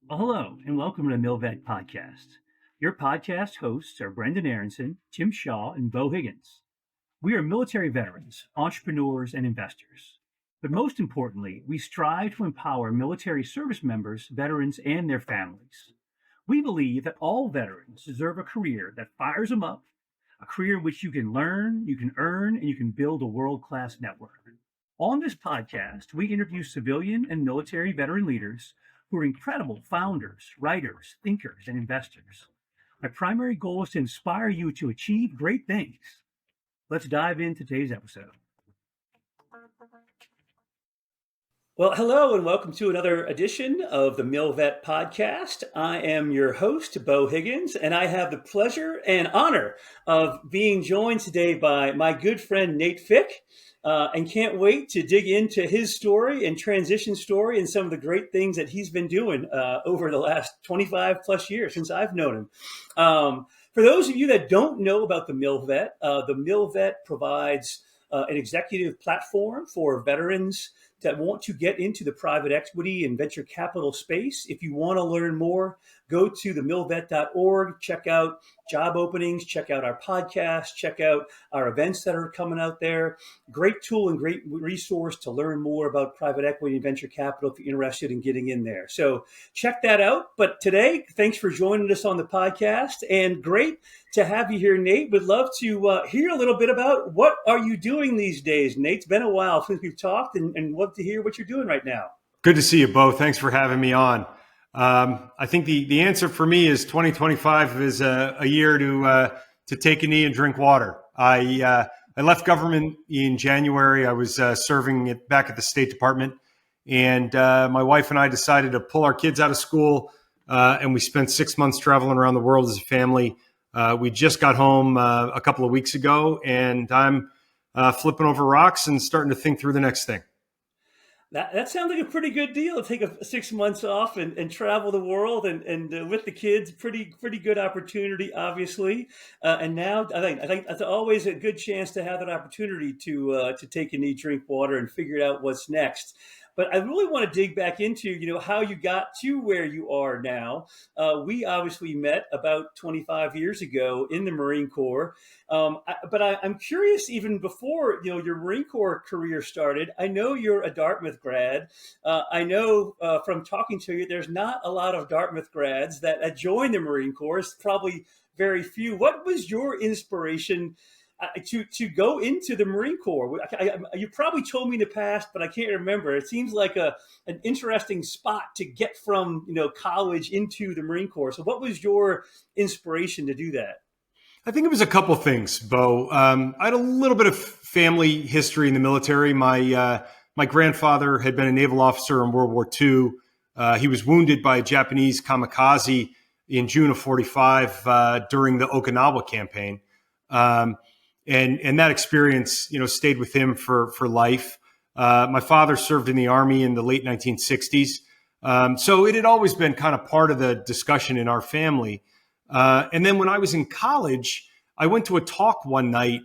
Well, hello, and welcome to the MilVet Podcast. Your podcast hosts are Brendan Aronson, Tim Shaw, and Beau Higgins. We are military veterans, entrepreneurs, and investors. But most importantly, we strive to empower military service members, veterans, and their families. We believe that all veterans deserve a career that fires them up, a career in which you can learn, you can earn, and you can build a world class network. On this podcast, we interview civilian and military veteran leaders who are incredible founders, writers, thinkers, and investors. My primary goal is to inspire you to achieve great things. Let's dive into today's episode. Well, hello, and welcome to another edition of the MilVet Podcast. I am your host, Beau Higgins, and I have the pleasure and honor of being joined today by my good friend, Nate Fick. And can't wait to dig into his story and transition story and some of the great things that he's been doing over the last 25 plus years since I've known him. For those of you that don't know about the MilVet provides an executive platform for veterans that want to get into the private equity and venture capital space. If you want to learn more, go to themilvet.org, check out job openings, check out our podcast, check out our events that are coming out there. Great tool and great resource to learn more about private equity and venture capital if you're interested in getting in there. So check that out. But today, thanks for joining us on the podcast, and great to have you here, Nate. Would love to hear a little bit about what are you doing these days, Nate. It's been a while since we've talked, and love to hear what you're doing right now. Good to see you, Beau. Thanks for having me on. I think the answer for me is 2025 is a year to take a knee and drink water. I left government in January. I was serving back at the State Department, and my wife and I decided to pull our kids out of school, and we spent 6 months traveling around the world as a family. We just got home a couple of weeks ago, and I'm flipping over rocks and starting to think through the next thing. That sounds like a pretty good deal to take 6 months off and travel the world and with the kids. Pretty good opportunity, obviously. And now I think that's always a good chance to have that opportunity to take a knee, drink water, and figure out what's next. But I really want to dig back into, how you got to where you are now. We obviously met about 25 years ago in the Marine Corps. But I'm curious, even before, your Marine Corps career started, I know you're a Dartmouth grad. I know from talking to you, there's not a lot of Dartmouth grads that joined the Marine Corps. It's probably very few. What was your inspiration to go into the Marine Corps? You probably told me in the past, but I can't remember. It seems like an interesting spot to get from college into the Marine Corps. So what was your inspiration to do that? I think it was a couple things, Beau. I had a little bit of family history in the military. My grandfather had been a naval officer in World War II. He was wounded by a Japanese kamikaze in June of 45 during the Okinawa campaign. And that experience, stayed with him for life. My father served in the Army in the late 1960s. So it had always been kind of part of the discussion in our family. And then when I was in college, I went to a talk one night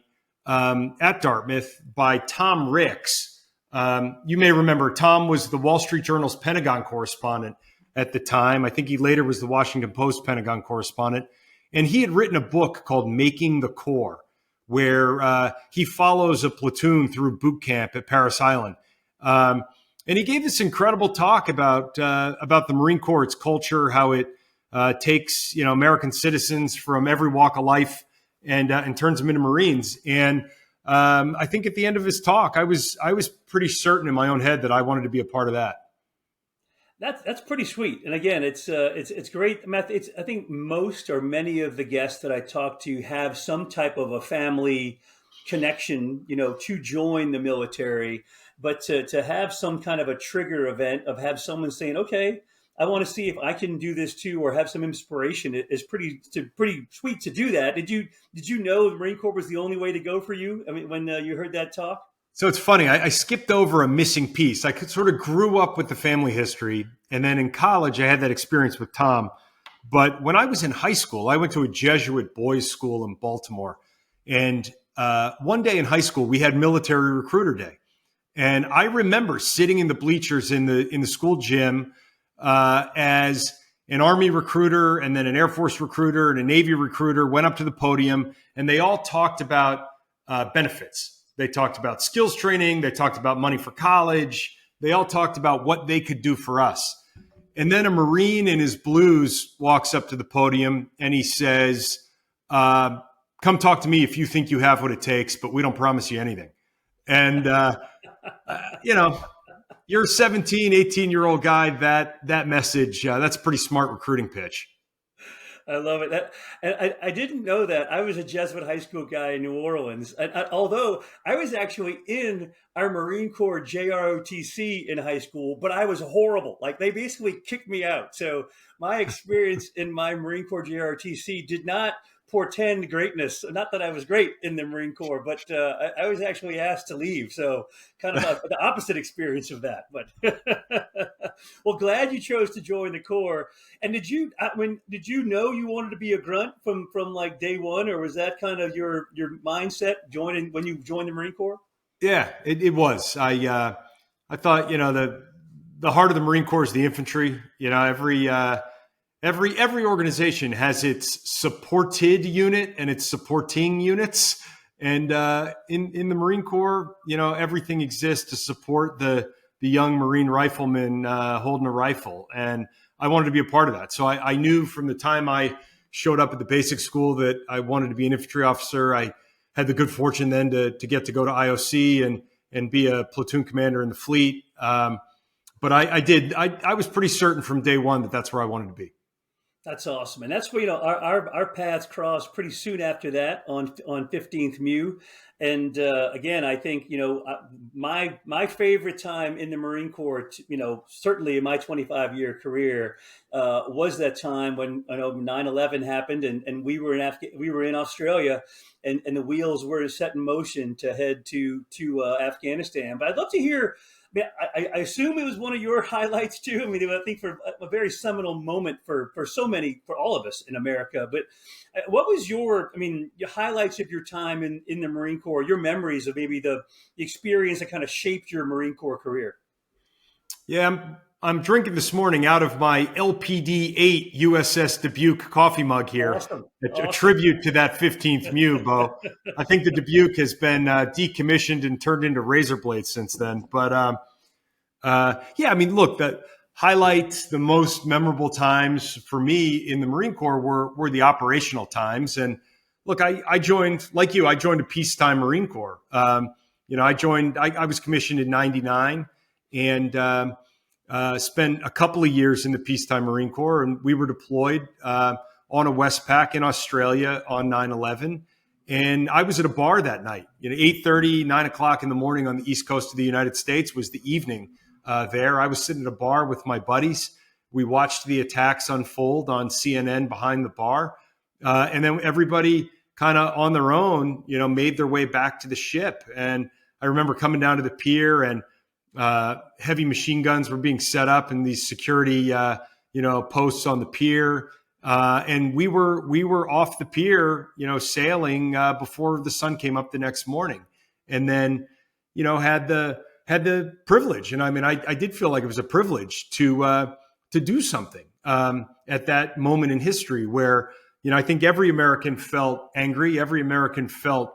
at Dartmouth by Tom Ricks. You may remember Tom was the Wall Street Journal's Pentagon correspondent at the time. I think he later was the Washington Post Pentagon correspondent. And he had written a book called Making the Corps, where he follows a platoon through boot camp at Parris Island. And he gave this incredible talk about the Marine Corps, its culture, how it takes American citizens from every walk of life and turns them into Marines. And I think at the end of his talk, I was pretty certain in my own head that I wanted to be a part of that. That's pretty sweet. And again, it's great. I think most or many of the guests that I talk to have some type of a family connection, to join the military, but to have some kind of a trigger event of have someone saying, okay, I want to see if I can do this too, or have some inspiration. It is pretty sweet to do that. Did you know the Marine Corps was the only way to go for you? I mean, when you heard that talk? So it's funny. I skipped over a missing piece. I sort of grew up with the family history. And then in college, I had that experience with Tom. But when I was in high school, I went to a Jesuit boys' school in Baltimore. And one day in high school, we had military recruiter day. And I remember sitting in the bleachers in the school gym as an Army recruiter and then an Air Force recruiter and a Navy recruiter went up to the podium, and they all talked about benefits. They talked about skills training. They talked about money for college. They all talked about what they could do for us. And then a Marine in his blues walks up to the podium and he says, come talk to me if you think you have what it takes, but we don't promise you anything. And, you're a 17, 18-year-old guy, that message, that's a pretty smart recruiting pitch. I love it. I didn't know that. I was a Jesuit high school guy in New Orleans. Although I was actually in our Marine Corps JROTC in high school, but I was horrible. Like, they basically kicked me out. So my experience in my Marine Corps JROTC did not portend greatness. Not that I was great in the Marine Corps, but I was actually asked to leave. So kind of the opposite experience of that. But well, glad you chose to join the Corps. And did you know you wanted to be a grunt from like day one, or was that kind of your mindset when you joined the Marine Corps? Yeah, it was. I thought, the heart of the Marine Corps is the infantry. Every organization has its supported unit and its supporting units. And in the Marine Corps, everything exists to support the young Marine rifleman holding a rifle. And I wanted to be a part of that. So I knew from the time I showed up at the basic school that I wanted to be an infantry officer. I had the good fortune then to get to go to IOC and be a platoon commander in the fleet. But I was pretty certain from day one that that's where I wanted to be. That's awesome. And that's where, our paths crossed pretty soon after that on 15th Mu. And again, I think, my favorite time in the Marine Corps, certainly in my 25-year career, was that time when 9/11 happened and we were in Australia and the wheels were set in motion to head to Afghanistan. But I'd love to hear. I assume it was one of your highlights too. I think for a very seminal moment for all of us in America. But what was your highlights of your time in the Marine Corps, your memories of maybe the experience that kind of shaped your Marine Corps career? Yeah, I'm drinking this morning out of my LPD-8 USS Dubuque coffee mug here. Awesome. A tribute to that 15th Mu, Beau. I think the Dubuque has been decommissioned and turned into razor blades since then. But look, the highlights, the most memorable times for me in the Marine Corps were the operational times. And look, I joined, like you, I joined a peacetime Marine Corps. I was commissioned in 99 and spent a couple of years in the peacetime Marine Corps, and we were deployed on a Westpac in Australia on 9/11. And I was at a bar that night, 8:30, 9 o'clock in the morning on the East Coast of the United States was the evening there. I was sitting at a bar with my buddies. We watched the attacks unfold on CNN behind the bar. And then everybody kind of on their own, made their way back to the ship. And I remember coming down to the pier and heavy machine guns were being set up in these security, posts on the pier. And we were off the pier, sailing, before the sun came up the next morning. And then, had the privilege. And I did feel like it was a privilege to do something, at that moment in history where, I think every American felt angry. Every American felt,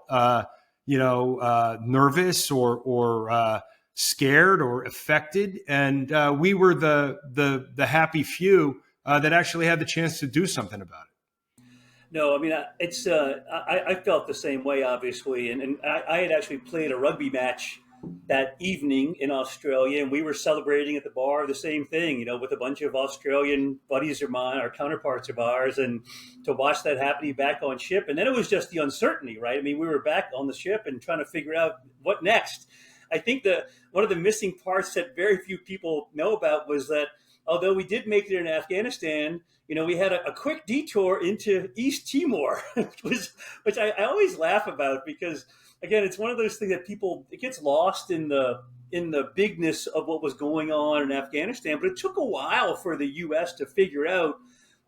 nervous or scared or affected, and we were the happy few that actually had the chance to do something about it. No, it's I felt the same way, obviously, and I had actually played a rugby match that evening in Australia, and we were celebrating at the bar the same thing, with a bunch of Australian buddies of mine, our counterparts of ours, and to watch that happening back on ship, and then it was just the uncertainty, right? We were back on the ship and trying to figure out what next. I think one of the missing parts that very few people know about was that although we did make it in Afghanistan, we had a quick detour into East Timor, which I always laugh about because, again, it's one of those things that it gets lost in the bigness of what was going on in Afghanistan. But it took a while for the U.S. to figure out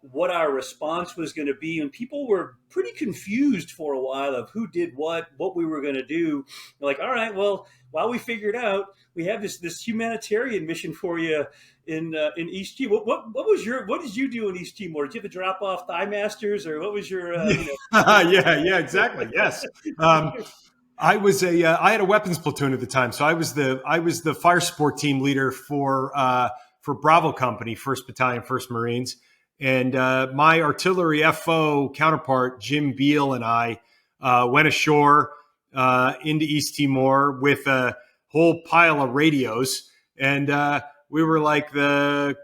what our response was going to be. And people were pretty confused for a while of who did what we were going to do. We're like, all right, well, while we figure it out, we have this humanitarian mission for you in East Timor. What did you do in East Timor? Did you have to drop off thigh masters, or what was your Yeah, exactly. Yes. I was I had a weapons platoon at the time, so I was the fire support team leader for Bravo Company, 1st Battalion, 1st Marines, and my artillery FO counterpart Jim Beal and I went ashore into East Timor with a whole pile of radios, and we were like the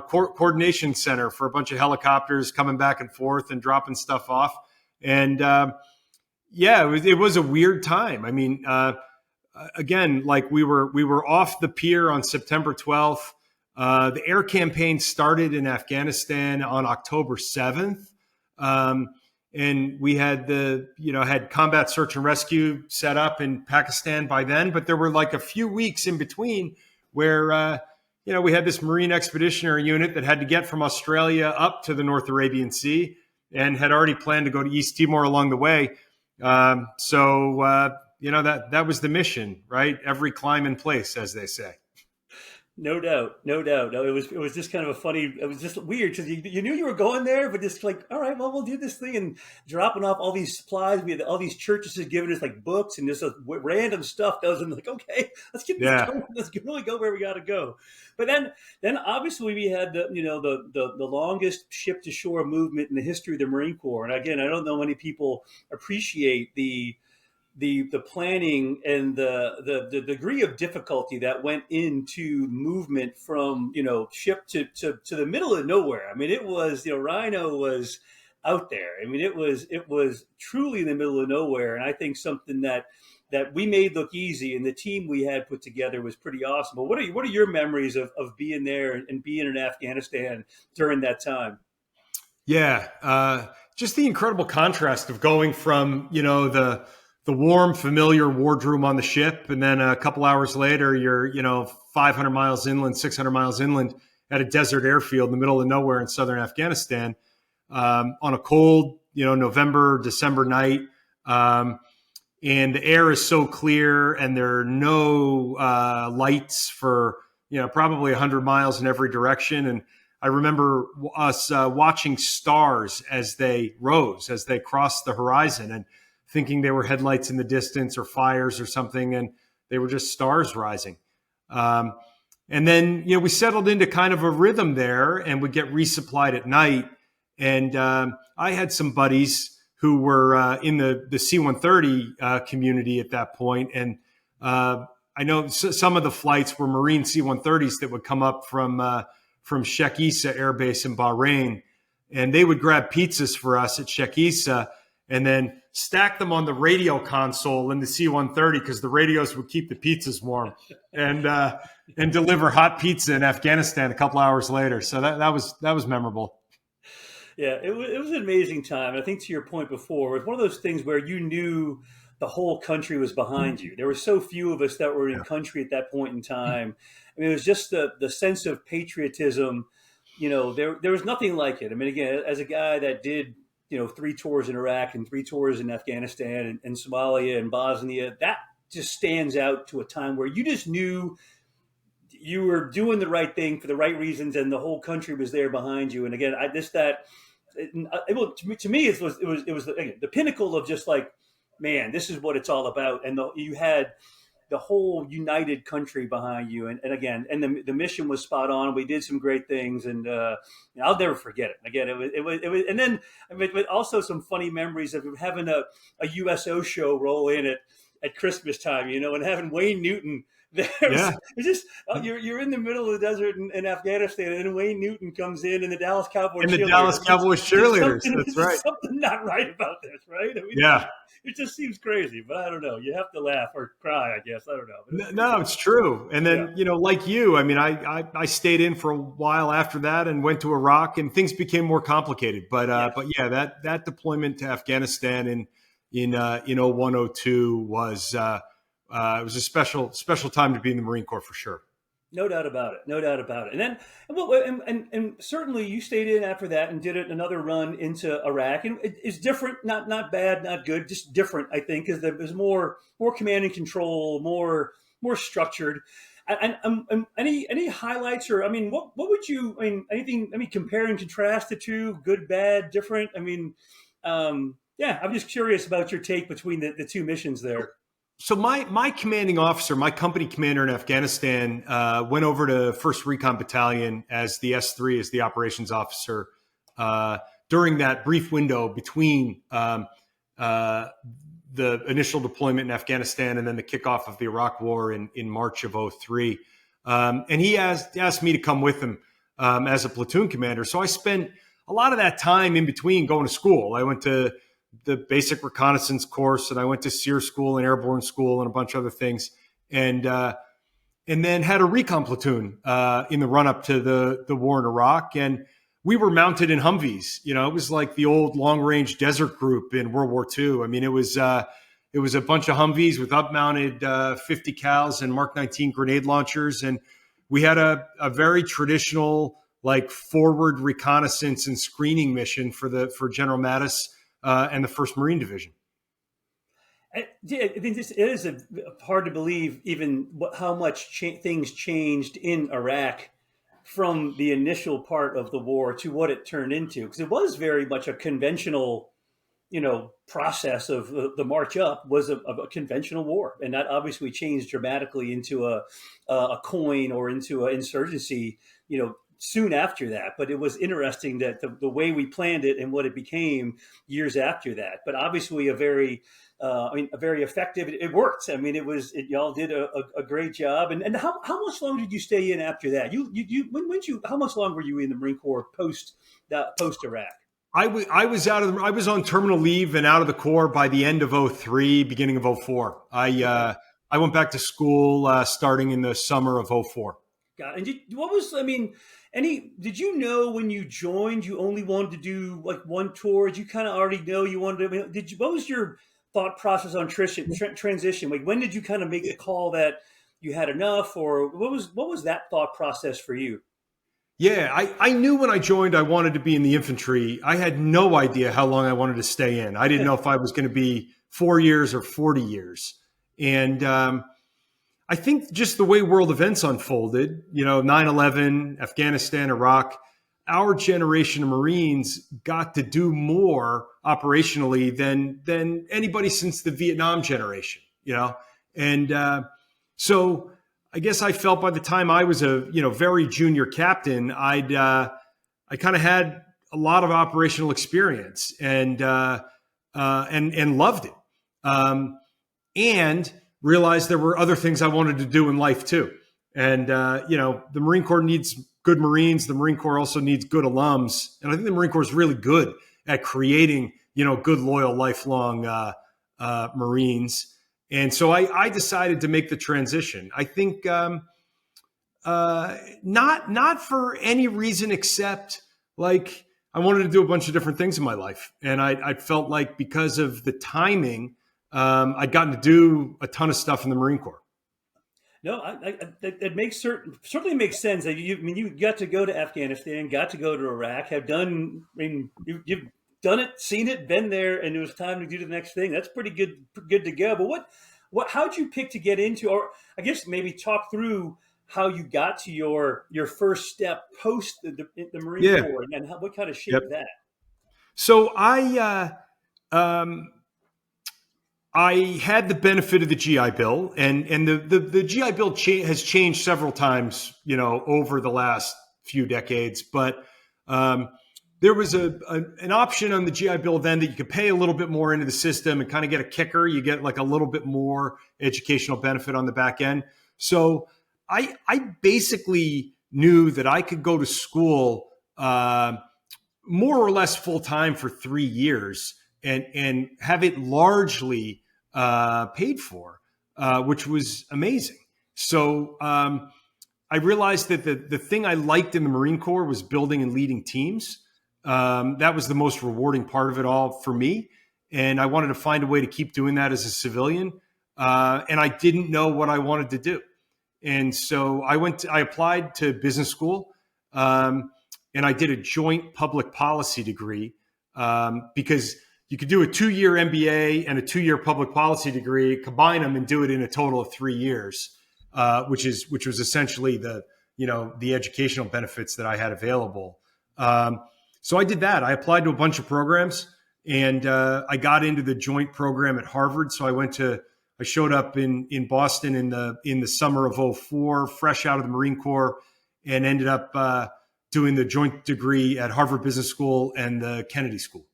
coordination center for a bunch of helicopters coming back and forth and dropping stuff off, and yeah, it was a weird time. I mean, again, like we were off the pier on September 12th. The air campaign started in Afghanistan on October 7th. And we had had combat search and rescue set up in Pakistan by then, but there were like a few weeks in between where, we had this Marine Expeditionary Unit that had to get from Australia up to the North Arabian Sea and had already planned to go to East Timor along the way. That was the mission, right? Every climb in place, as they say. No doubt. No, it was just kind of it was just weird because you knew you were going there, but just like, all right, well, we'll do this thing, and dropping off all these supplies. We had all these churches had given us like books and just random stuff. That was like, okay, let's get this going. Let's really go where we got to go. But then obviously we had the longest ship to shore movement in the history of the Marine Corps. And again, I don't know many people appreciate the planning and the degree of difficulty that went into movement from ship to the middle of nowhere. I mean, it was Rhino was out there. I mean, it was truly in the middle of nowhere, and I think something that we made look easy, and the team we had put together was pretty awesome. But what are your memories of being there and being in Afghanistan during that time? Yeah, just the incredible contrast of going from the warm, familiar wardroom on the ship, and then a couple hours later, you're 500 miles inland, 600 miles inland at a desert airfield in the middle of nowhere in southern Afghanistan on a cold, November, December night, and the air is so clear, and there are no lights for probably 100 miles in every direction. And I remember us watching stars as they rose, as they crossed the horizon, and thinking they were headlights in the distance or fires or something, and they were just stars rising. And then, we settled into kind of a rhythm there, and would get resupplied at night. And I had some buddies who were in the C-130 community at that point. And I know some of the flights were Marine C-130s that would come up from Sheikh Issa Air Base in Bahrain. And they would grab pizzas for us at Sheikh Issa and then stack them on the radio console in the C-130 because the radios would keep the pizzas warm, and deliver hot pizza in Afghanistan a couple hours later. So that was memorable. Yeah, it was an amazing time. And I think to your point before, it was one of those things where you knew the whole country was behind you. There were so few of us that were in country at that point in time. I mean, it was just the sense of patriotism. There was nothing like it. I mean, again, as a guy that did 3 tours in Iraq and 3 tours in Afghanistan and Somalia and Bosnia, that just stands out to a time where you just knew you were doing the right thing for the right reasons, and the whole country was there behind you. And again, to me, it was the pinnacle of just like, man, this is what it's all about. And you had the whole united country behind you. And again, and the mission was spot on. We did some great things, and I'll never forget it. Again, it was, and then but also some funny memories of having a USO show roll in at Christmas time, and having Wayne Newton there. Yeah. It's just you're in the middle of the desert in Afghanistan, and then Wayne Newton comes in, and the Dallas Cowboys cheerleaders. That's right. Something not right about this, right? I mean, yeah. It just seems crazy, but I don't know. You have to laugh or cry, I guess. I don't know. No, it's true. And then, like you, I mean, I stayed in for a while after that and went to Iraq, and things became more complicated. But yeah, that deployment to Afghanistan in 0102 was it was a special time to be in the Marine Corps for sure. No doubt about it. No doubt about it. And then, well, and certainly you stayed in after that and did another run into Iraq, and it's different, not bad, not good, just different. I think because there's more command and control, more structured. And any highlights, or I mean, what would you, I mean, anything? I mean, compare and contrast the two, good, bad, different. I mean, yeah, I'm just curious about your take between the two missions there. So my commanding officer, my company commander in Afghanistan, went over to First Recon Battalion as the S3, as the operations officer, during that brief window between the initial deployment in Afghanistan and then the kickoff of the Iraq War in March of 2003. And he asked me to come with him as a platoon commander. So I spent a lot of that time in between going to school. I went to the basic reconnaissance course, and I went to SEER school and airborne school and a bunch of other things. And then had a recon platoon in the run up to the war in Iraq. And we were mounted in Humvees. You know, it was like the old long range desert group in World War II. I mean, it was a bunch of Humvees with up mounted 50 cals and Mark 19 grenade launchers. And we had a very traditional, like, forward reconnaissance and screening mission for General Mattis and the 1st Marine Division. I think this is hard to believe, even how much things changed in Iraq from the initial part of the war to what it turned into, because it was very much a conventional, process of the march up was a conventional war, and that obviously changed dramatically into a coin or into an insurgency, soon after that. But it was interesting that the way we planned it and what it became years after that. But obviously a very effective. It worked. I mean, y'all did a great job. And how much longer did you stay in after that? How much longer were you in the Marine Corps post Iraq? I was I was on terminal leave and out of the Corps by the end of 2003, beginning of 2004. I went back to school starting in the summer of 2004. God, and did you know when you joined you only wanted to do like one tour? Did you kind of already know you wanted to? What was your thought process on transition? Like, when did you kind of make the call that you had enough, or what was that thought process for you? Yeah, I knew when I joined I wanted to be in the infantry. I had no idea how long I wanted to stay in. I didn't know if I was going to be 4 years or 40 years. And I think just the way world events unfolded, 9/11, Afghanistan, Iraq, our generation of Marines got to do more operationally than anybody since the Vietnam generation, And so I guess I felt by the time I was a very junior captain, I kind of had a lot of operational experience and loved it, and realized there were other things I wanted to do in life too. And the Marine Corps needs good Marines. The Marine Corps also needs good alums, and I think the Marine Corps is really good at creating good, loyal, lifelong Marines. And so I decided to make the transition. I think not for any reason except like I wanted to do a bunch of different things in my life. And I felt like because of the timing, I'd gotten to do a ton of stuff in the Marine Corps. No, it certainly makes sense. You got to go to Afghanistan, got to go to Iraq, you've done it, seen it, been there, and it was time to do the next thing. That's pretty good to go. But how'd you pick to get into, or I guess maybe talk through how you got to your first step post the Marine Corps, and what kind of shaped that? So I had the benefit of the GI Bill, and the GI Bill has changed several times, over the last few decades, but there was an option on the GI Bill then that you could pay a little bit more into the system and kind of get a kicker. You get like a little bit more educational benefit on the back end. So I basically knew that I could go to school more or less full time for 3 years and have it largely paid for, which was amazing. So I realized that the thing I liked in the Marine Corps was building and leading teams. That was the most rewarding part of it all for me. And I wanted to find a way to keep doing that as a civilian. And I didn't know what I wanted to do. And so I applied to business school, and I did a joint public policy degree, because you could do a 2-year MBA and a 2-year public policy degree, combine them and do it in a total of 3 years, which was essentially the educational benefits that I had available. So I did that. I applied to a bunch of programs, and I got into the joint program at Harvard. So I showed up in Boston in the summer of '04, fresh out of the Marine Corps, and ended up doing the joint degree at Harvard Business School and the Kennedy School.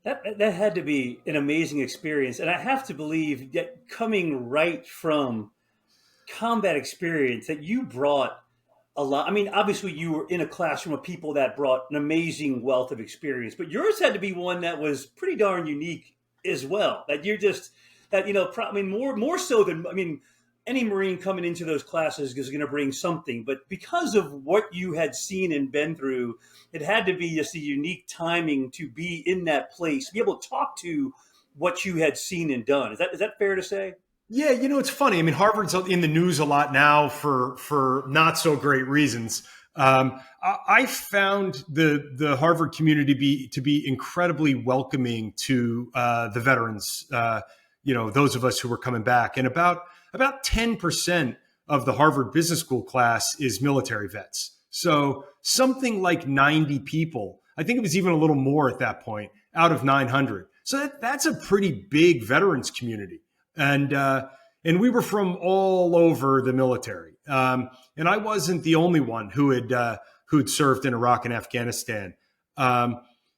That had to be an amazing experience. And I have to believe that coming right from combat experience that you brought a lot. I mean, obviously you were in a classroom of people that brought an amazing wealth of experience, but yours had to be one that was pretty darn unique as well. That you're just that, more so than, any Marine coming into those classes is going to bring something, but because of what you had seen and been through, it had to be just a unique timing to be in that place, be able to talk to what you had seen and done. Is that fair to say? Yeah, it's funny. I mean, Harvard's in the news a lot now for not so great reasons. I found the Harvard community to be incredibly welcoming to the veterans. Those of us who were coming back, and about 10% of the Harvard Business School class is military vets. So something like 90 people. I think it was even a little more at that point, out of 900. So that's a pretty big veterans community. And we were from all over the military. And I wasn't the only one who'd served in Iraq and Afghanistan.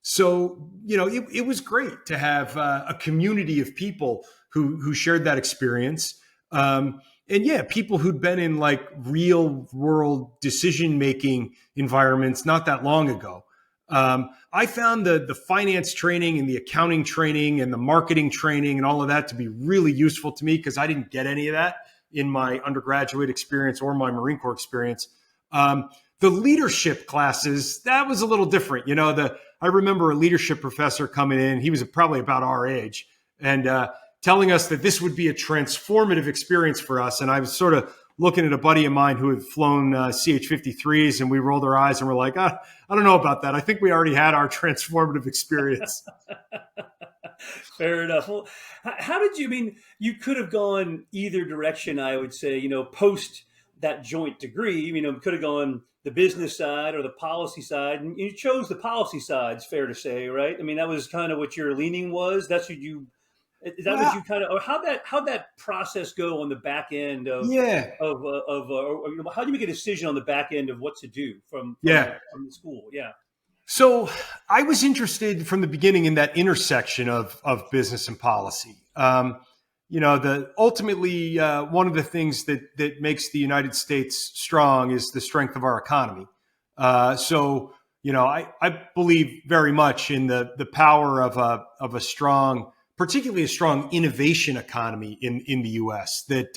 So it was great to have a community of people who shared that experience. And yeah, people who'd been in like real world decision-making environments not that long ago. I found the finance training and the accounting training and the marketing training and all of that to be really useful to me, because I didn't get any of that in my undergraduate experience or my Marine Corps experience. The leadership classes, that was a little different. I remember a leadership professor coming in, he was probably about our age, and telling us that this would be a transformative experience for us. And I was sort of looking at a buddy of mine who had flown CH-53s, and we rolled our eyes and we're like, I don't know about that. I think we already had our transformative experience. Fair enough. Well, how did you could have gone either direction, I would say, post that joint degree, could have gone the business side or the policy side, and you chose the policy side, it's fair to say, right? That was kind of what your leaning was. That's what you... Is that what you kind of, or how'd that process go on the back end of, how do you make a decision on the back end of what to do from the school? Yeah. So I was interested from the beginning in that intersection of business and policy. Ultimately one of the things that makes the United States strong is the strength of our economy. So I believe very much in the power of a strong, particularly a strong innovation economy in the U.S. That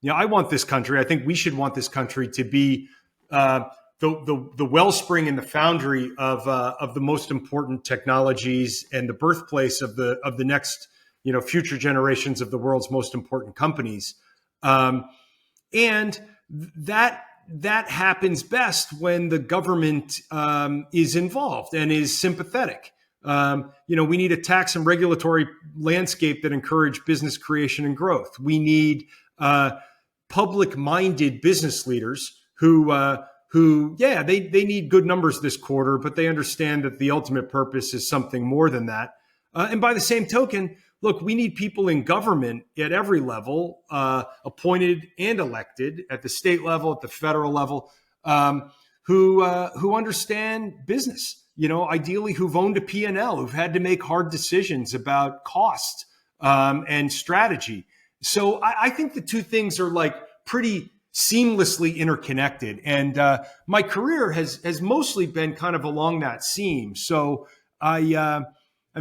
I want this country. I think we should want this country to be the wellspring and the foundry of the most important technologies and the birthplace of the next future generations of the world's most important companies. And that happens best when the government is involved and is sympathetic. We need a tax and regulatory landscape that encourage business creation and growth. We need public-minded business leaders who they need good numbers this quarter, but they understand that the ultimate purpose is something more than that. And by the same token, look, we need people in government at every level, appointed and elected, at the state level, at the federal level, who understand business. Ideally who've owned a P&L, who've had to make hard decisions about cost and strategy. So I think the two things are like pretty seamlessly interconnected. And my career has mostly been kind of along that seam. So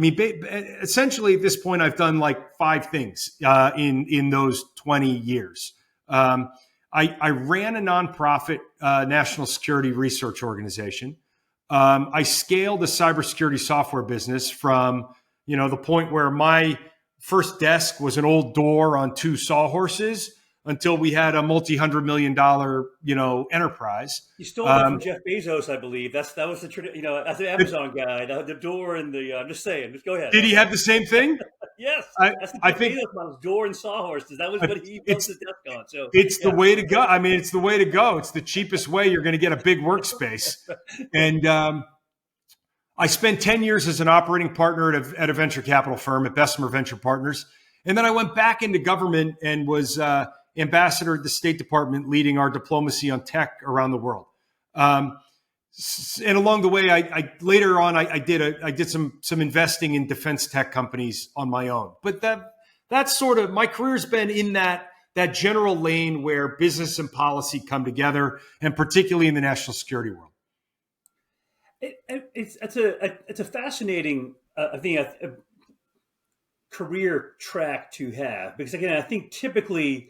essentially at this point, I've done like 5 things in those 20 years. I ran a nonprofit national security research organization. I scaled a cybersecurity software business from, the point where my first desk was an old door on 2 sawhorses until we had a multi-$100 million, enterprise. You stole that from Jeff Bezos, I believe. That was as an Amazon guy, the door and the. I'm just saying. Just go ahead. Did he have the same thing? Yes, that's the I Jeff think Bezos model, door and sawhorses. That was what he built his desk on. So it's the way to go. I mean, it's the way to go. It's the cheapest way. You're going to get a big workspace. And I spent 10 years as an operating partner at a venture capital firm at Bessemer Venture Partners. And then I went back into government and was ambassador at the State Department, leading our diplomacy on tech around the world. And along the way, I later on I did some investing in defense tech companies on my own. But that's sort of my career's been in that general lane where business and policy come together, and particularly in the national security world. It's a fascinating career track to have, because again, I think typically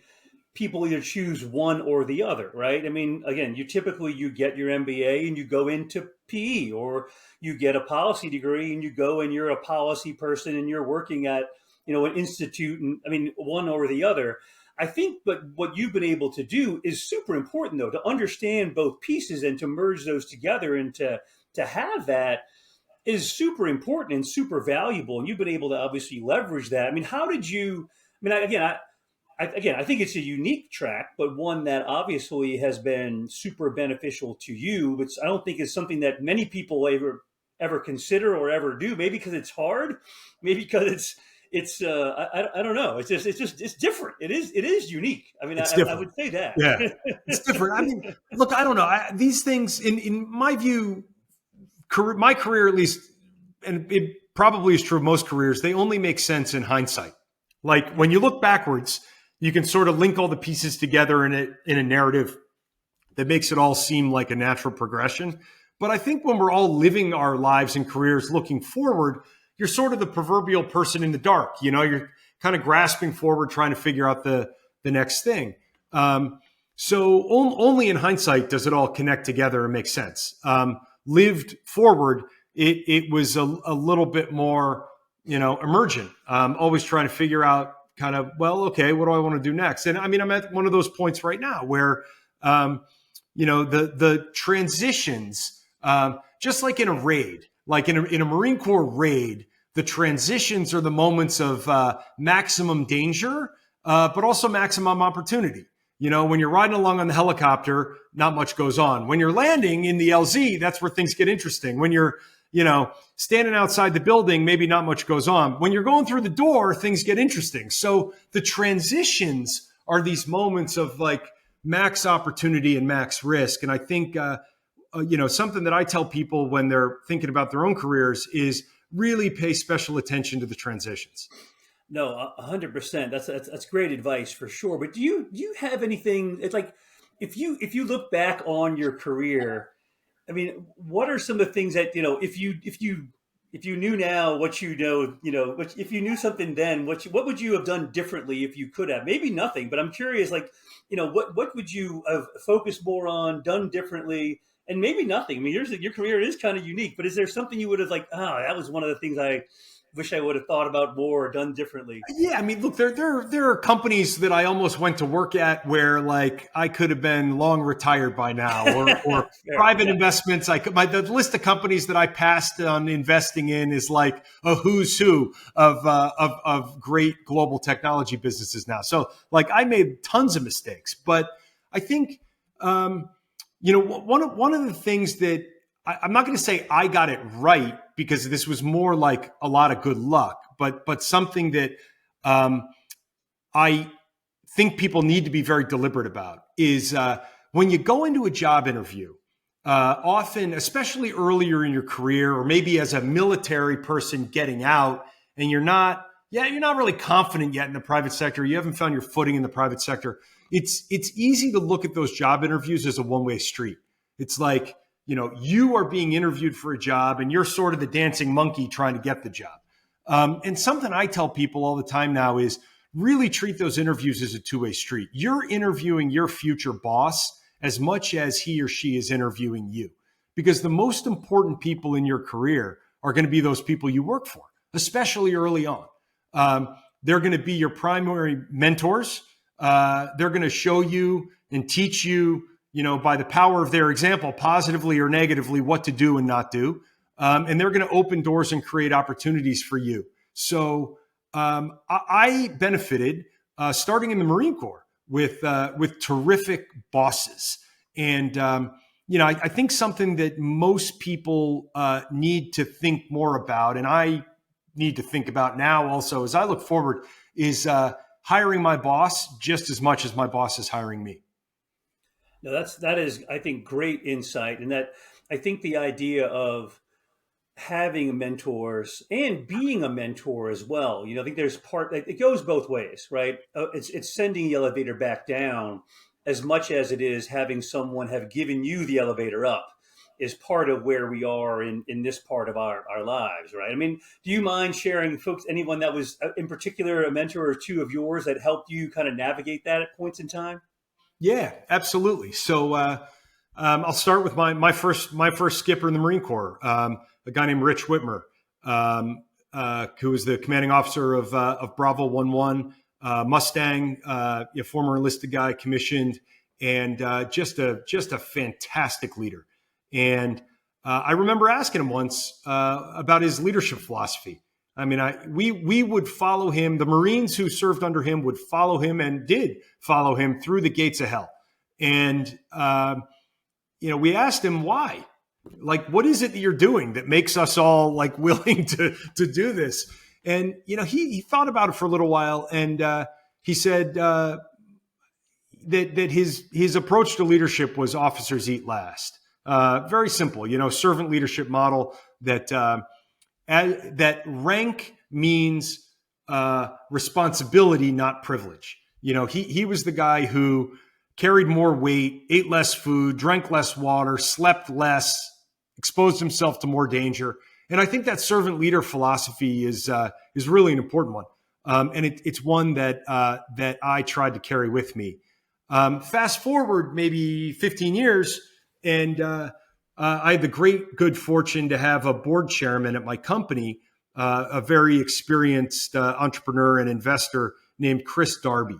people either choose one or the other, right? I mean, again, you get your MBA and you go into PE, or you get a policy degree and you go and you're a policy person and you're working at, an institute, and I mean, one or the other. I think, but what you've been able to do is super important, though, to understand both pieces and to merge those together, and to have that is super important and super valuable. And you've been able to obviously leverage that. I mean, how did you? I mean, I think it's a unique track, but one that obviously has been super beneficial to you. But I don't think it's something that many people ever consider or ever do. Maybe because it's hard. Maybe because I don't know. It's different. It is unique. I mean, I would say that. Yeah, it's different. I mean, look, I don't know. These things, in my view, my career at least, and it probably is true of most careers, they only make sense in hindsight. Like when you look backwards, you can sort of link all the pieces together in a narrative that makes it all seem like a natural progression. But I think when we're all living our lives and careers looking forward, you're sort of the proverbial person in the dark. You're kind of grasping forward, trying to figure out the next thing. So only in hindsight does it all connect together and make sense. Lived forward, it was a little bit more, emergent. Always trying to figure out kind of, well, okay, what do I want to do next? And I mean, I'm at one of those points right now where, the transitions, just like in a raid, like in a Marine Corps raid, the transitions are the moments of maximum danger, but also maximum opportunity. When you're riding along on the helicopter, not much goes on. When you're landing in the LZ, that's where things get interesting. When you're, standing outside the building, maybe not much goes on. When you're going through the door, things get interesting. So the transitions are these moments of like max opportunity and max risk. And I think, something that I tell people when they're thinking about their own careers is really pay special attention to the transitions. No, 100%. That's great advice for sure. But do you have anything? It's like if you look back on your career, I mean, what are some of the things that if you knew now what if you knew something then, what would you have done differently if you could have? Maybe nothing, but I'm curious, like what would you have focused more on, done differently, and maybe nothing. I mean, your career is kind of unique, but is there something you would have like, that was one of the things I wish I would have thought about more or done differently? Yeah, I mean, look, there are companies that I almost went to work at where like I could have been long retired by now, or private investments. The list of companies that I passed on investing in is like a who's who of great global technology businesses now. So like I made tons of mistakes, but I think one of the things that I'm not going to say I got it right, because this was more like a lot of good luck, but something that I think people need to be very deliberate about is when you go into a job interview, often, especially earlier in your career, or maybe as a military person getting out, and you're not really confident yet in the private sector, you haven't found your footing in the private sector, it's easy to look at those job interviews as a one-way street. It's like, you are being interviewed for a job and you're sort of the dancing monkey trying to get the job. And something I tell people all the time now is really treat those interviews as a two-way street. You're interviewing your future boss as much as he or she is interviewing you, because the most important people in your career are going to be those people you work for, especially early on. They're going to be your primary mentors. They're going to show you and teach you, by the power of their example, positively or negatively, what to do and not do. And they're going to open doors and create opportunities for you. So I benefited starting in the Marine Corps with terrific bosses. And, I think something that most people need to think more about, and I need to think about now also as I look forward, is hiring my boss just as much as my boss is hiring me. No, that is, I think, great insight. And that I think the idea of having mentors and being a mentor as well. I think there's it goes both ways, right? It's sending the elevator back down as much as it is having someone have given you the elevator up is part of where we are in this part of our lives, right? I mean, do you mind sharing, folks, anyone that was in particular a mentor or two of yours that helped you kind of navigate that at points in time? Yeah, absolutely. So I'll start with my first skipper in the Marine Corps, a guy named Rich Whitmer, who was the commanding officer of Bravo 11, Mustang, a former enlisted guy, commissioned, and just a fantastic leader. And I remember asking him once about his leadership philosophy. I mean, we would follow him. The Marines who served under him would follow him and did follow him through the gates of hell. And we asked him why. Like, what is it that you're doing that makes us all like willing to do this? And he thought about it for a little while, and he said that his approach to leadership was officers eat last. Very simple, servant leadership model that rank means responsibility, not privilege. He was the guy who carried more weight, ate less food, drank less water, slept less, exposed himself to more danger. And I think that servant leader philosophy is really an important one. And it's one that I tried to carry with me. Fast forward maybe 15 years, and I had the great good fortune to have a board chairman at my company, a very experienced entrepreneur and investor named Chris Darby.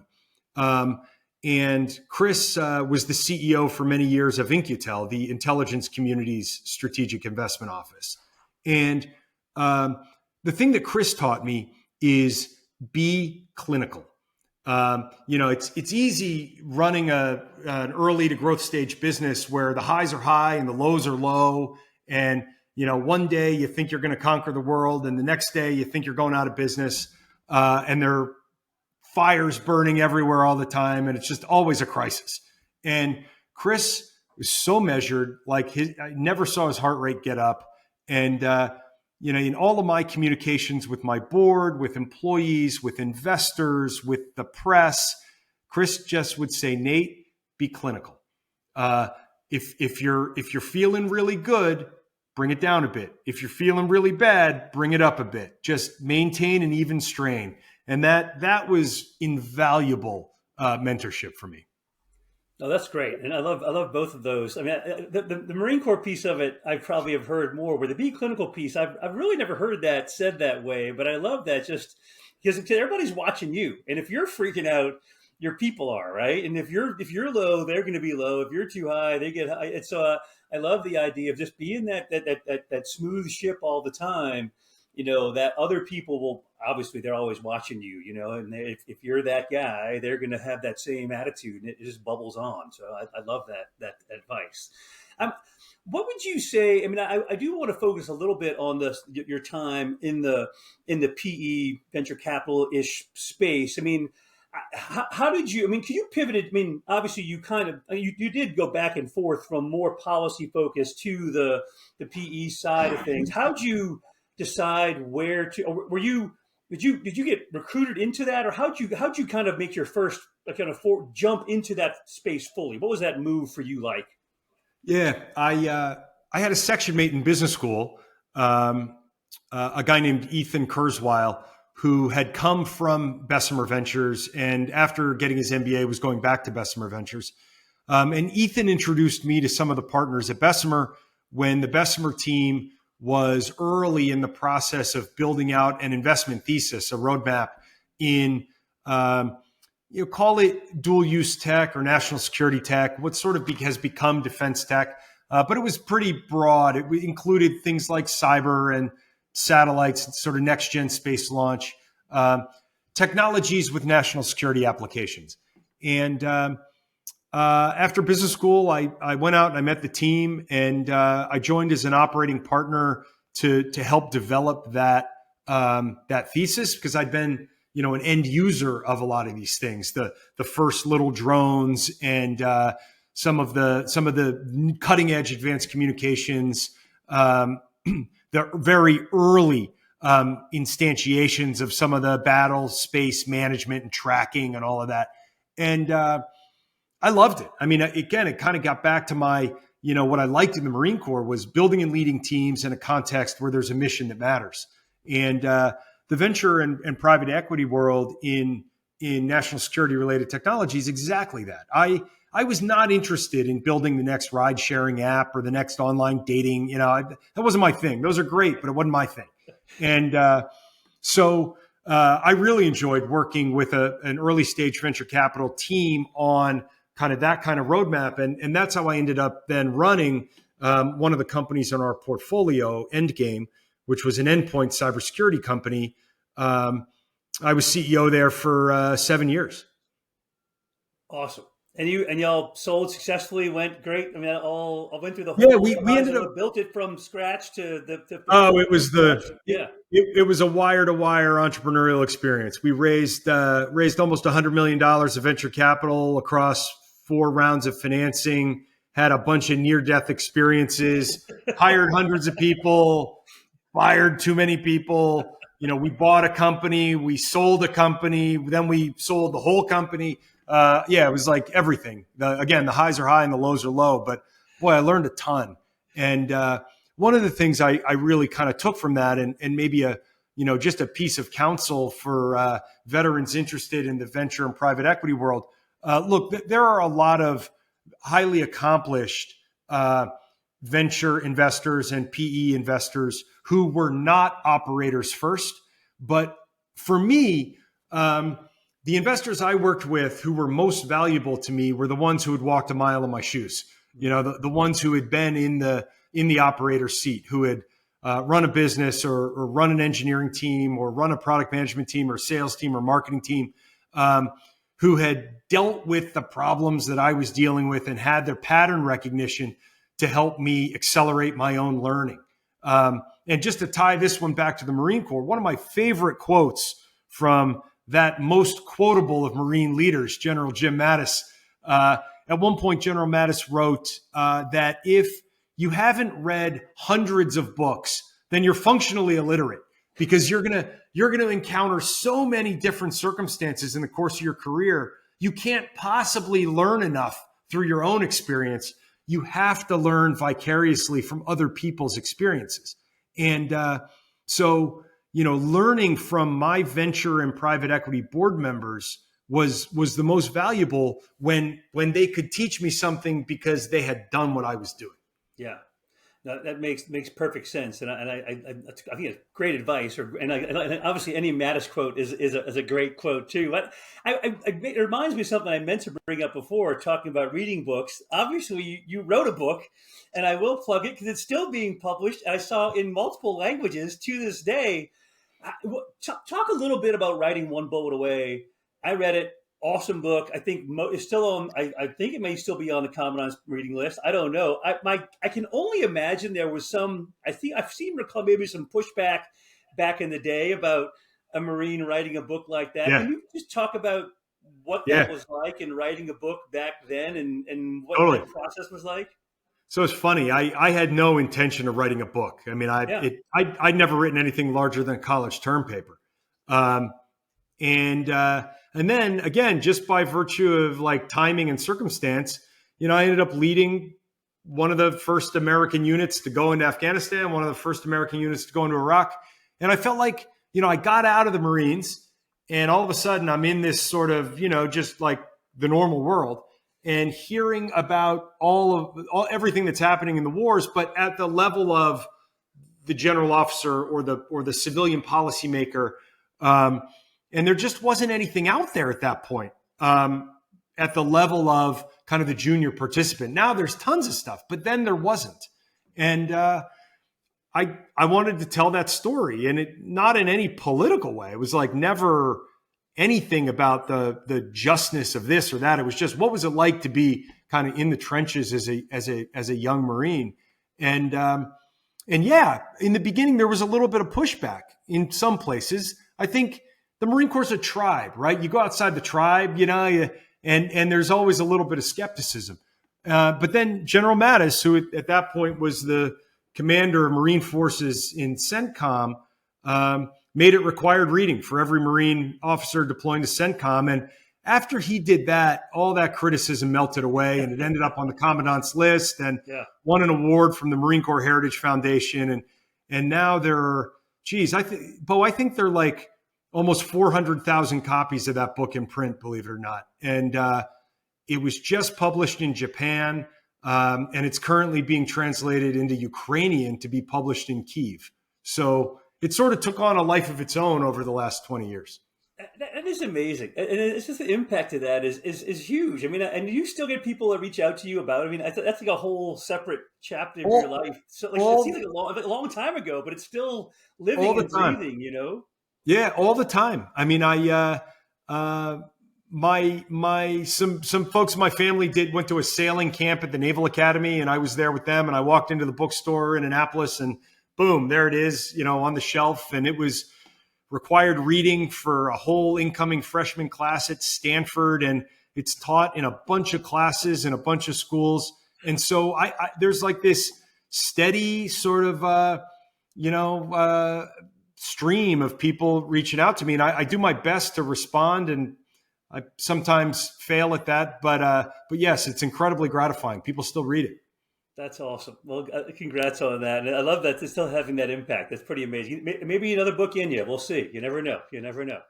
And Chris was the CEO for many years of Incutel, the intelligence community's strategic investment office. And the thing that Chris taught me is be clinical. It's easy running an early to growth stage business where the highs are high and the lows are low. And, one day you think you're going to conquer the world, and the next day you think you're going out of business, and there are fires burning everywhere all the time. And it's just always a crisis. And Chris was so measured, I never saw his heart rate get up. And, in all of my communications with my board, with employees, with investors, with the press, Chris just would say, Nate, be clinical. If you're feeling really good, bring it down a bit. If you're feeling really bad, bring it up a bit. Just maintain an even strain. And that was invaluable mentorship for me. Oh, that's great. And I love both of those. I mean, the Marine Corps piece of it, I probably have heard more, where the be clinical piece, I've really never heard that said that way, but I love that just because everybody's watching you. And if you're freaking out, your people are, right? And if you're low, they're going to be low. If you're too high, they get high. And so I love the idea of just being that smooth ship all the time, that other people will, obviously they're always watching you, and if you're that guy, they're going to have that same attitude, and it just bubbles on. So I love that advice. What would you say? I mean, I do want to focus a little bit on your time in the PE venture capital-ish space. I mean, how did you, can you pivot it? I mean, obviously you you did go back and forth from more policy focus to the PE side of things. How'd you decide where to, or did you get recruited into that, or how'd you kind of make your first jump into that space fully? What was that move for you like? Yeah, I had a section mate in business school, a guy named Ethan Kurzweil, who had come from Bessemer Ventures, and after getting his MBA was going back to Bessemer Ventures. And Ethan introduced me to some of the partners at Bessemer when the Bessemer team was early in the process of building out an investment thesis, a roadmap in call it dual use tech or national security tech, what sort of has become defense tech. But it was pretty broad. It included things like cyber and satellites, and sort of next gen space launch, technologies with national security applications. And after business school, I went out and I met the team, and I joined as an operating partner to help develop that thesis, because I'd been an end user of a lot of these things, the first little drones and some of the cutting edge advanced communications, the very early instantiations of some of the battle space management and tracking and all of that. And I loved it. I mean, again, it kind of got back to my, what I liked in the Marine Corps was building and leading teams in a context where there's a mission that matters. And the venture and private equity world in national security related technology is exactly that. I was not interested in building the next ride sharing app or the next online dating. That wasn't my thing. Those are great, but it wasn't my thing. And so I really enjoyed working with an early stage venture capital team on that kind of roadmap. And that's how I ended up then running one of the companies in our portfolio, Endgame, which was an endpoint cybersecurity company. I was CEO there for 7 years. Awesome. And y'all sold successfully, went great. I mean, I went through the whole. Yeah, we ended up built it from scratch to the. It was a wire to wire entrepreneurial experience. We raised almost $100 million of venture capital across 4 rounds of financing. Had a bunch of near death experiences. Hired hundreds of people. Fired too many people. We bought a company. We sold a company. Then we sold the whole company. It was like everything. The highs are high and the lows are low. But boy, I learned a ton. And one of the things I really kind of took from that, and maybe just a piece of counsel for veterans interested in the venture and private equity world. Look, there are a lot of highly accomplished venture investors and PE investors who were not operators first. But for me, the investors I worked with who were most valuable to me were the ones who had walked a mile in my shoes. The ones who had been in the operator seat, who had run a business or run an engineering team or run a product management team or sales team or marketing team, who had dealt with the problems that I was dealing with and had their pattern recognition to help me accelerate my own learning. And just to tie this one back to the Marine Corps, one of my favorite quotes from that most quotable of Marine leaders, General Jim Mattis. At one point, General Mattis wrote that if you haven't read hundreds of books, then you're functionally illiterate, because you're gonna encounter so many different circumstances in the course of your career. You can't possibly learn enough through your own experience. You have to learn vicariously from other people's experiences. And so learning from my venture and private equity board members was the most valuable when they could teach me something because they had done what I was doing. Yeah, no, that makes perfect sense, and I think it's great advice. And obviously, any Mattis quote is a great quote too. But it reminds me of something I meant to bring up before, talking about reading books. Obviously, you wrote a book, and I will plug it because it's still being published. I saw in multiple languages to this day. Talk a little bit about Writing One Bullet Away. I read it. Awesome book. I think it's still on. I think it may still be on the Commandant's reading list. I don't know. I can only imagine there was some. I think I've seen maybe some pushback back in the day about a Marine writing a book like that. Yeah. Can you just talk about what that was like in writing a book back then, and what that process was like? So it's funny. I had no intention of writing a book. I mean, I'd never written anything larger than a college term paper. And then again, just by virtue of like timing and circumstance, I ended up leading one of the first American units to go into Afghanistan, one of the first American units to go into Iraq. And I felt like, I got out of the Marines and all of a sudden I'm in this sort of, just like the normal world, and hearing about everything that's happening in the wars, but at the level of the general officer or the civilian policymaker. And there just wasn't anything out there at that point. at the level of kind of the junior participant. Now there's tons of stuff, but then there wasn't. And I wanted to tell that story, and it not in any political way. It was like never anything about the justness of this or that. It was just, what was it like to be kind of in the trenches as a young Marine? And yeah, in the beginning, there was a little bit of pushback in some places. I think the Marine Corps is a tribe, right? You go outside the tribe, and there's always a little bit of skepticism. But then General Mattis, who at that point was the commander of Marine forces in CENTCOM, made it required reading for every Marine officer deploying to CENTCOM. And after he did that, all that criticism melted away, and it ended up on the commandant's list and won an award from the Marine Corps Heritage Foundation. And now there are, Beau, I think there are like almost 400,000 copies of that book in print, believe it or not. And it was just published in Japan, and it's currently being translated into Ukrainian to be published in Kyiv. So it sort of took on a life of its own over the last 20 years. That is amazing. And it's just the impact of that is huge. I mean, and you still get people that reach out to you about it. I mean, that's like a whole separate chapter of your life. So it seems like a long time ago, but it's still living and breathing, Yeah, all the time. I mean, some folks in my family went to a sailing camp at the Naval Academy, and I was there with them, and I walked into the bookstore in Annapolis, and boom, there it is, on the shelf. And it was required reading for a whole incoming freshman class at Stanford. And it's taught in a bunch of classes in a bunch of schools. And so I there's like this steady sort of, stream of people reaching out to me. And I do my best to respond, and I sometimes fail at that. But yes, it's incredibly gratifying. People still read it. That's awesome. Well, congrats on that. And I love that it's still having that impact. That's pretty amazing. Maybe another book in you. We'll see. You never know. Never know.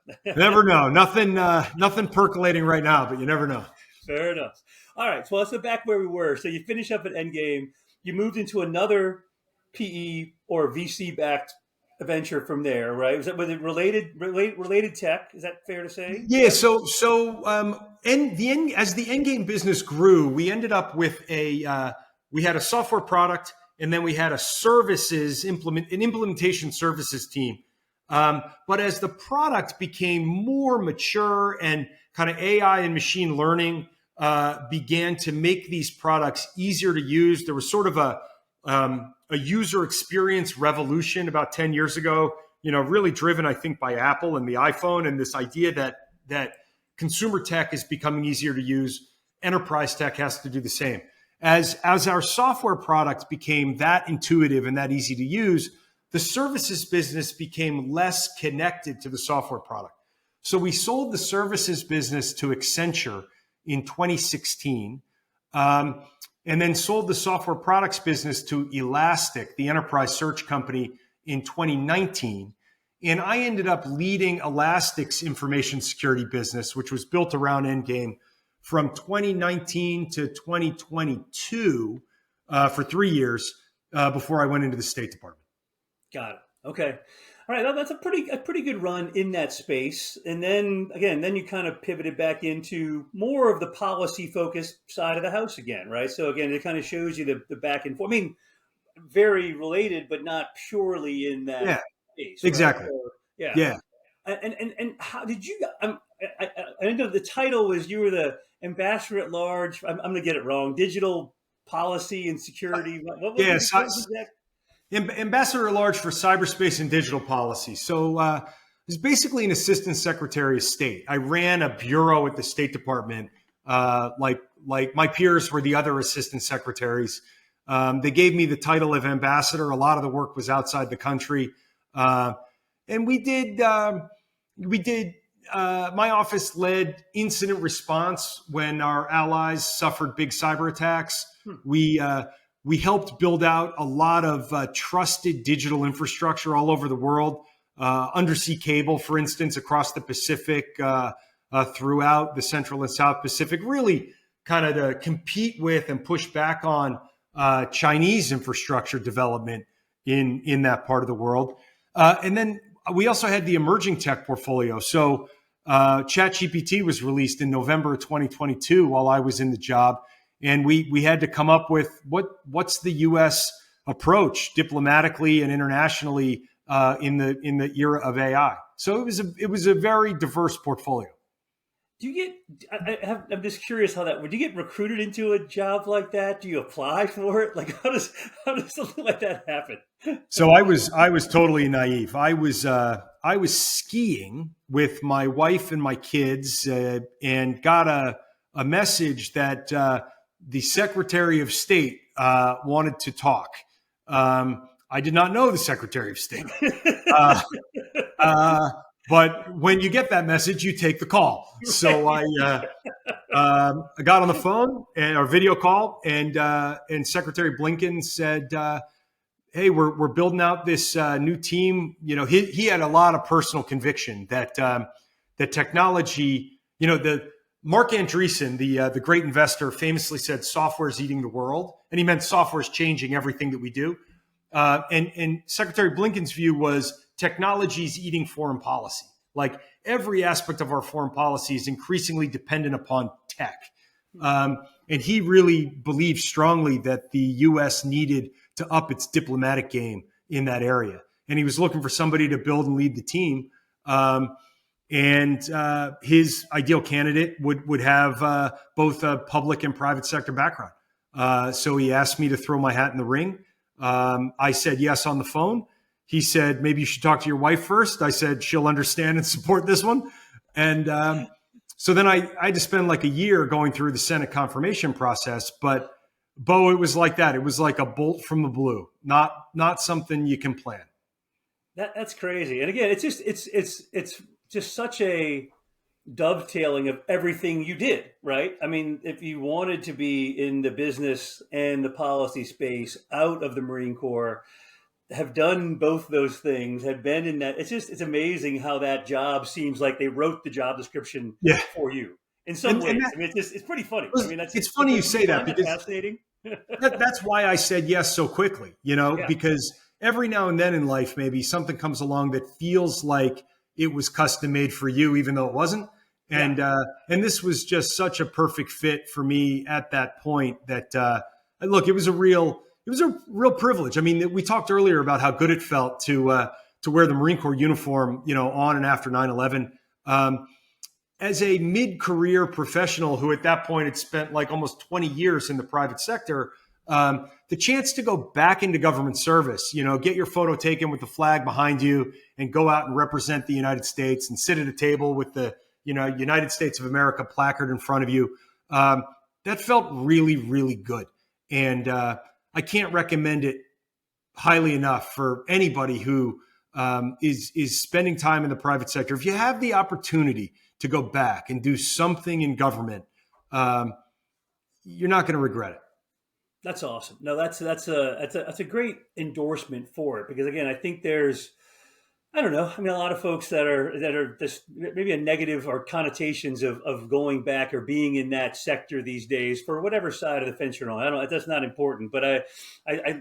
Nothing percolating right now, but you never know. Fair enough. All right. So let's go back where we were. So you finish up at Endgame. You moved into another PE or VC-backed venture from there, right? Was it related tech? Is that fair to say? Yeah. So as the Endgame business grew, we ended up with we had a software product, and then we had a implementation services team. But as the product became more mature and kind of AI and machine learning began to make these products easier to use, there was sort of a user experience revolution about 10 years ago, really driven, I think, by Apple and the iPhone, and this idea that consumer tech is becoming easier to use. Enterprise tech has to do the same. As our software product became that intuitive and that easy to use, the services business became less connected to the software product. So we sold the services business to Accenture in 2016, and then sold the software products business to Elastic, the enterprise search company, in 2019. And I ended up leading Elastic's information security business, which was built around Endgame, from 2019 to 2022 for 3 years before I went into the State Department. Got it. Okay. All right. That's a pretty good run in that space. And then you kind of pivoted back into more of the policy focused side of the house again, right? So again, it kind of shows you the back and forth. I mean, very related, but not purely in that space. Exactly. Right? So, yeah. And how did you? I know the title was you were the ambassador at large. I'm going to get it wrong. Digital policy and security. What was that? Ambassador at large for cyberspace and digital policy. So I was basically an assistant secretary of state. I ran a bureau at the State Department. Like my peers were the other assistant secretaries. They gave me the title of ambassador. A lot of the work was outside the country. And we did, my office led incident response when our allies suffered big cyber attacks. We helped build out a lot of trusted digital infrastructure all over the world, undersea cable, for instance, across the Pacific, throughout the Central and South Pacific, really kind of to compete with and push back on Chinese infrastructure development in that part of the world. And then we also had the emerging tech portfolio. So ChatGPT was released in November of 2022 while I was in the job. And we had to come up with what's the U.S. approach diplomatically and internationally in the era of AI. So it was a very diverse portfolio. Do you get? I'm just curious how that. Would you get recruited into a job like that? Do you apply for it? Like how does something like that happen? So I was totally naive. I was skiing with my wife and my kids and got a message that the Secretary of State wanted to talk. I did not know the Secretary of State. But when you get that message, you take the call. So I got on the phone and our video call, and Secretary Blinken said, "Hey, we're building out this new team." You know, he had a lot of personal conviction that that technology. You know, the Mark Andreessen, the great investor, famously said, "Software is eating the world," and he meant software is changing everything that we do. And Secretary Blinken's view was technology is eating foreign policy. Like every aspect of our foreign policy is increasingly dependent upon tech. And he really believed strongly that the U.S. needed to up its diplomatic game in that area. And he was looking for somebody to build and lead the team. And his ideal candidate would have both a public and private sector background. So he asked me to throw my hat in the ring. I said yes on the phone. He said, maybe you should talk to your wife first. I said, she'll understand and support this one. And so then I had to spend like a year going through the Senate confirmation process. But Beau, it was like that. It was like a bolt from the blue, not something you can plan. That's crazy. And again, it's just such a dovetailing of everything you did, right? I mean, if you wanted to be in the business and the policy space out of the Marine Corps, have done both those things, have been in that. It's amazing how that job seems like they wrote the job description for you in some ways. I mean, it's pretty funny. I mean, it's funny you say that because fascinating. That's why I said yes so quickly, because every now and then in life, maybe something comes along that feels like it was custom made for you, even though it wasn't. And this was just such a perfect fit for me at that point that, look, it was a real privilege. I mean, we talked earlier about how good it felt to wear the Marine Corps uniform, on and after 9/11. As a mid-career professional who at that point had spent like almost 20 years in the private sector, the chance to go back into government service, get your photo taken with the flag behind you and go out and represent the United States and sit at a table with the, United States of America placard in front of you. That felt really, really good. And I can't recommend it highly enough for anybody who is spending time in the private sector. If you have the opportunity to go back and do something in government, you're not going to regret it. That's awesome. No, that's a great endorsement for it, because again, I think there's, I don't know. I mean, a lot of folks that are just maybe a negative or connotations of going back or being in that sector these days for whatever side of the fence you're on. I don't know. That's not important, but I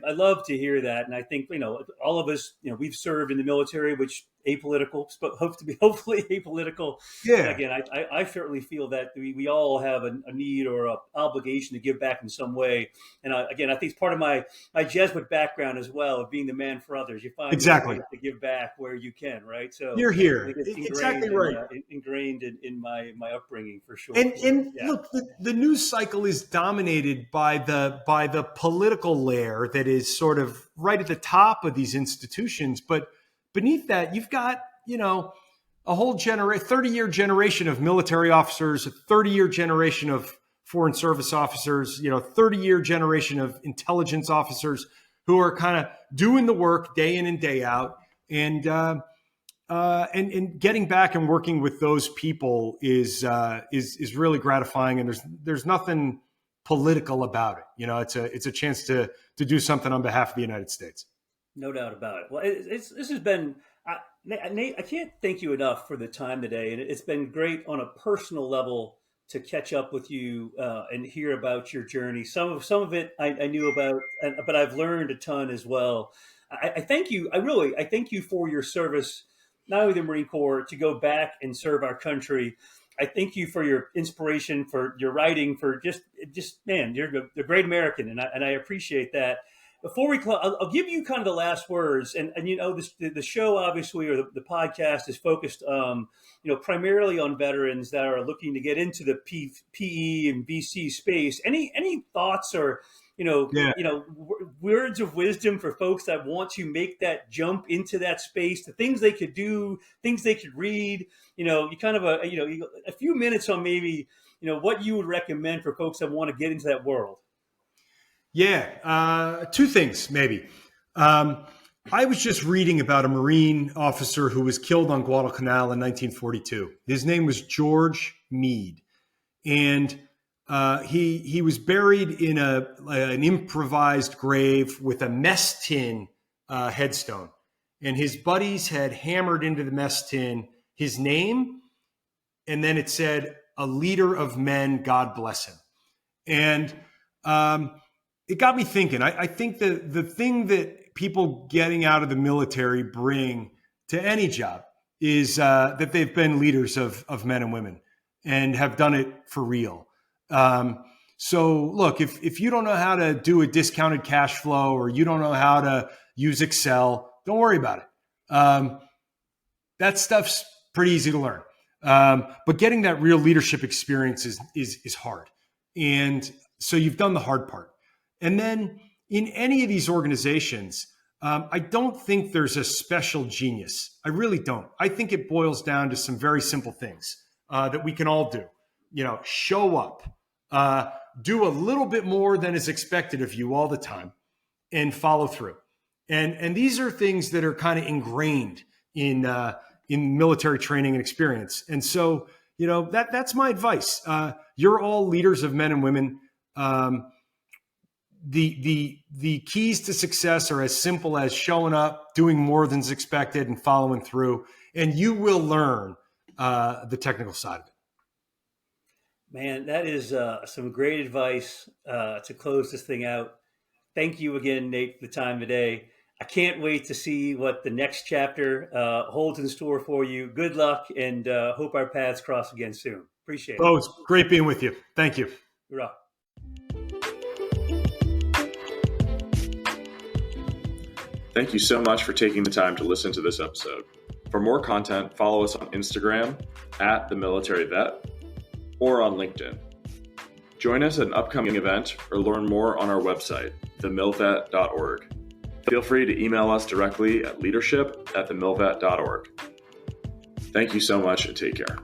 love to hear that. And I think, all of us, we've served in the military, which apolitical, but hopefully apolitical. Yeah. Again, I certainly feel that we all have a need or an obligation to give back in some way. And again, I think it's part of my Jesuit background as well, of being the man for others. You find exactly ways to give back where you can, right? So you're here. Exactly right. Ingrained in my upbringing for sure. And look, the news cycle is dominated by the political layer that is sort of right at the top of these institutions, but beneath that, you've got, a whole 30-year generation of military officers, a 30-year generation of foreign service officers, 30-year generation of intelligence officers who are kind of doing the work day in and day out. And getting back and working with those people is really gratifying. And there's nothing political about it. It's a chance to do something on behalf of the United States. No doubt about it. Well, this has been, Nate, I can't thank you enough for the time today. And it's been great on a personal level to catch up with you and hear about your journey. Some of it I knew about, but I've learned a ton as well. I thank you. I thank you for your service not only the Marine Corps, to go back and serve our country. I thank you for your inspiration, for your writing, for just man, you're the great American, and I appreciate that. Before we close, I'll give you kind of the last words, and the show obviously, or the podcast is focused, primarily on veterans that are looking to get into the PE and VC space. Any thoughts or words of wisdom for folks that want to make that jump into that space, the things they could do, things they could read, you kind of a few minutes on maybe, what you would recommend for folks that want to get into that world. Yeah. Two things, maybe. I was just reading about a Marine officer who was killed on Guadalcanal in 1942. His name was George Meade. And he was buried in an improvised grave with a mess tin headstone. And his buddies had hammered into the mess tin his name, and then it said, "A leader of men, God bless him." And it got me thinking. I think that the thing that people getting out of the military bring to any job is that they've been leaders of men and women and have done it for real. So look, if you don't know how to do a discounted cash flow, or you don't know how to use Excel, don't worry about it. That stuff's pretty easy to learn. But getting that real leadership experience is hard. And so you've done the hard part. And then in any of these organizations, I don't think there's a special genius. I really don't. I think it boils down to some very simple things that we can all do. Show up, do a little bit more than is expected of you all the time, and follow through. And these are things that are kind of ingrained in military training and experience. And so, that's my advice. You're all leaders of men and women. The keys to success are as simple as showing up, doing more than is expected, and following through. And you will learn the technical side of it. Man, that is some great advice to close this thing out. Thank you again, Nate, for the time today. I can't wait to see what the next chapter holds in store for you. Good luck, and hope our paths cross again soon. Appreciate it. Oh, it's great being with you. Thank you. Hurrah. Thank you so much for taking the time to listen to this episode. For more content, follow us on Instagram @TheMilitaryVet or on LinkedIn. Join us at an upcoming event or learn more on our website, TheMilVet.org. Feel free to email us directly at leadership@TheMilVet.org. Thank you so much and take care.